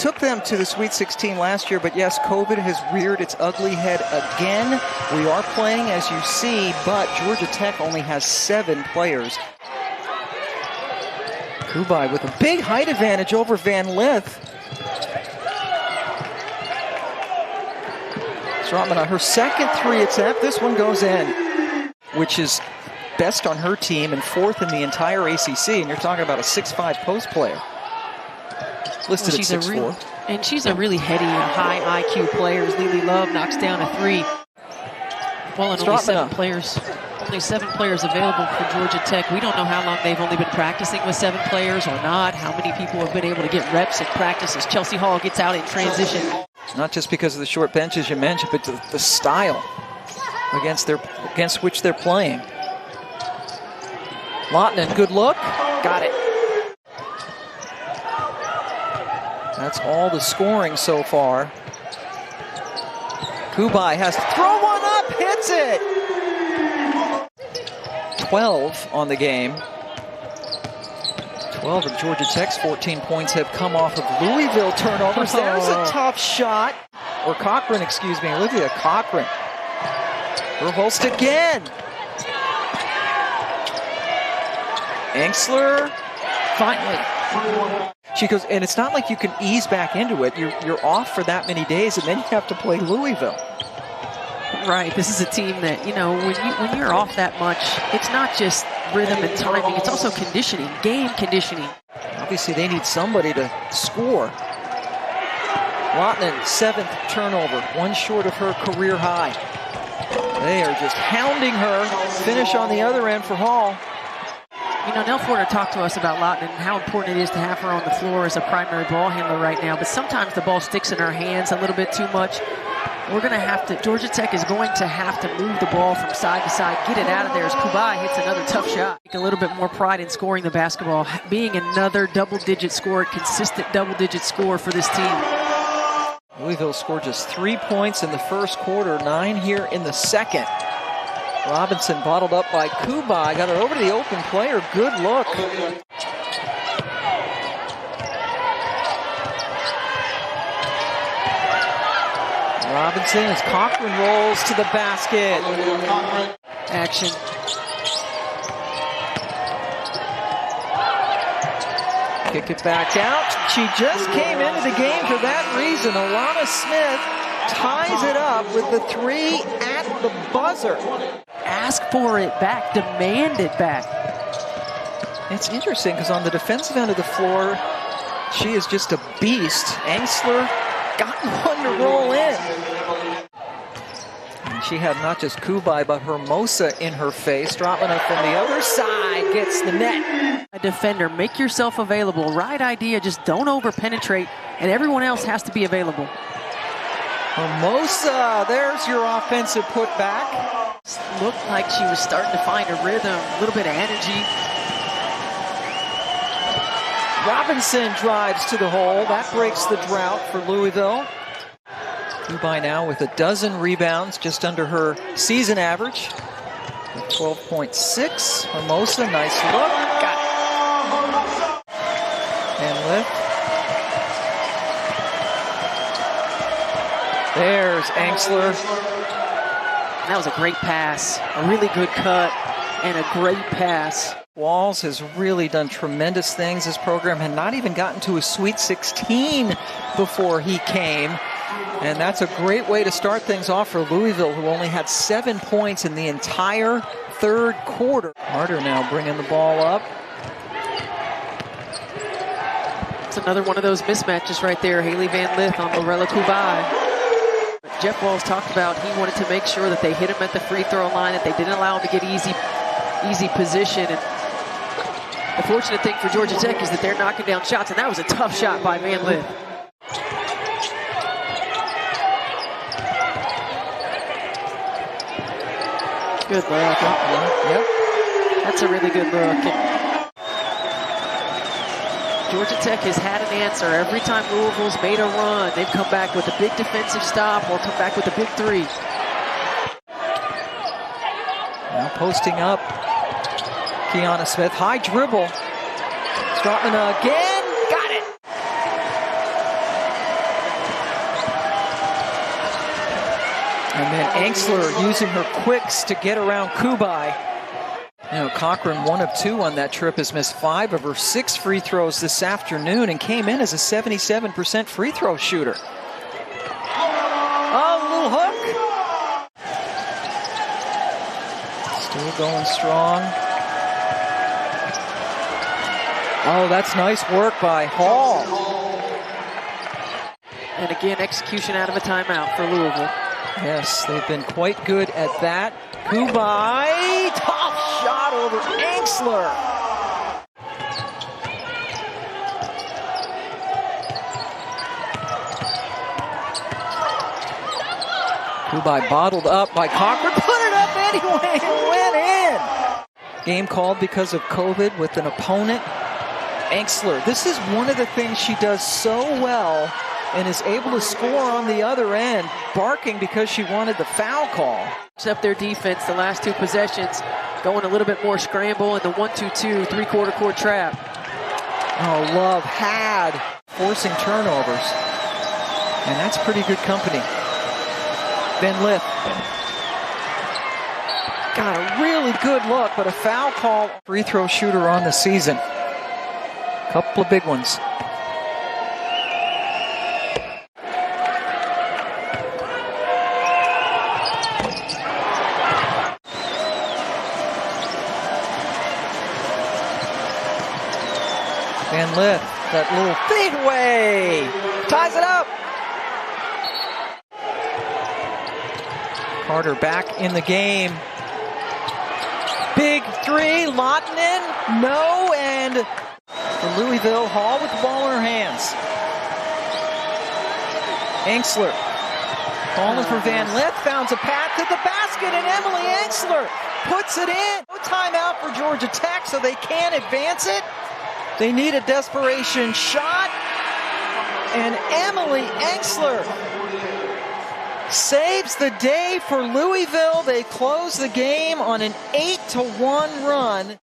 took them to the Sweet 16 last year, but yes, COVID has reared its ugly head again. We are playing, as you see, but Georgia Tech only has 7 players. Cubaj with a big height advantage over Van Lith. Stratman on her second 3 attempt. This one goes in, which is best on her team and 4th in the entire ACC. And you're talking about a 6'5" post player. Listed at 6'4". And she's a really heady and high IQ player. Lily Love knocks down a 3. Well, and only 7 players available for Georgia Tech. We don't know how long they've only been practicing with 7 players or not. How many people have been able to get reps in practice as Chelsea Hall gets out in transition. Not just because of the short bench, as you mentioned, but the style against which they're playing. Lottinen, good look. Got it. That's all the scoring so far. Cubaj has to throw one up, hits it! 12 on the game. 12 of Georgia Tech's 14 points have come off of Louisville turnovers. There's a tough shot. Or Cochran, excuse me, Olivia Cochran. Revolst again. Engstler, finally. She goes, and it's not like you can ease back into it. You're off for that many days, and then you have to play Louisville. Right, this is a team that, you know, when you're off that much, it's not just rhythm and timing, it's also conditioning, game conditioning. Obviously, they need somebody to score. Lottinen, 7th turnover, 1 short of her career high. They are just hounding her. Finish on the other end for Hall. You know, Nell Porter talked to us about Lottinen and how important it is to have her on the floor as a primary ball handler right now, but sometimes the ball sticks in her hands a little bit too much. Georgia Tech is going to have to move the ball from side to side, get it out of there as Cubaj hits another tough shot. A little bit more pride in scoring the basketball, being another double-digit score, consistent double-digit score for this team. Louisville scored just 3 points in the first quarter, 9 here in the second. Robinson bottled up by Cubaj, got it over to the open player, good look. Robinson as Cochran rolls to the basket. Action. Kick it back out. She just came into the game for that reason. Alana Smith ties it up with the 3 at the buzzer. Ask for it back, demand it back. It's interesting because on the defensive end of the floor, she is just a beast. Engstler got one to roll in. And she had not just Cubaj, but Hermosa in her face. Stratman from the other side gets the net. A defender, make yourself available. Right idea, just don't over-penetrate, and everyone else has to be available. Hermosa, there's your offensive putback. Looked like she was starting to find a rhythm, a little bit of energy. Robinson drives to the hole. That breaks the drought for Louisville. Cubaj now with 12 rebounds, just under her season average. 12.6. Hermosa, nice look. Got it. And lift. There's Engstler. That was a great pass, a really good cut, and a great pass. Walls has really done tremendous things. This program had not even gotten to a Sweet 16 before he came. And that's a great way to start things off for Louisville, who only had 7 points in the entire third quarter. Carter now bringing the ball up. It's another one of those mismatches right there. Haley Van Lith on Lorela Cubaj. Jeff Walls talked about he wanted to make sure that they hit him at the free throw line, that they didn't allow him to get easy position. And the fortunate thing for Georgia Tech is that they're knocking down shots, and that was a tough shot by Van Lith. Good look. Yep. That's a really good look. And Georgia Tech has had an answer. Every time Louisville's made a run, they've come back with a big defensive stop or come back with a big 3. Now posting up. Kiana Smith, high dribble. Stratman again, got it. And then Engstler using her quicks to get around Cubaj. You know, Cochran, 1 of 2 on that trip, has missed 5 of her 6 free throws this afternoon and came in as a 77% free throw shooter. Oh, little hook. Still going strong. Oh, that's nice work by Hall. And again, execution out of a timeout for Louisville. Yes, they've been quite good at that. Cubaj, top shot over Engstler. Cubaj bottled up by Cochran, put it up anyway, and went in. Game called because of COVID with an opponent. Engstler, this is one of the things she does so well and is able to score on the other end, barking because she wanted the foul call. Up their defense the last 2 possessions, going a little bit more scramble in the 1-2-2 3/4 court trap. Oh, Love had forcing turnovers, and that's pretty good company. Van Lith got a really good look, but a foul call. Free throw shooter on the season. Couple of big ones. Van Lith, that little fadeaway, ties it up. Carter back in the game. Big 3, Lottanen, no, and for Louisville, Hall with the ball in her hands. Engstler calling for Van Lith, founds a path to the basket, and Emily Engstler puts it in. No timeout for Georgia Tech, so they can't advance it. They need a desperation shot, and Emily Engstler saves the day for Louisville. They close the game on an 8-1 run.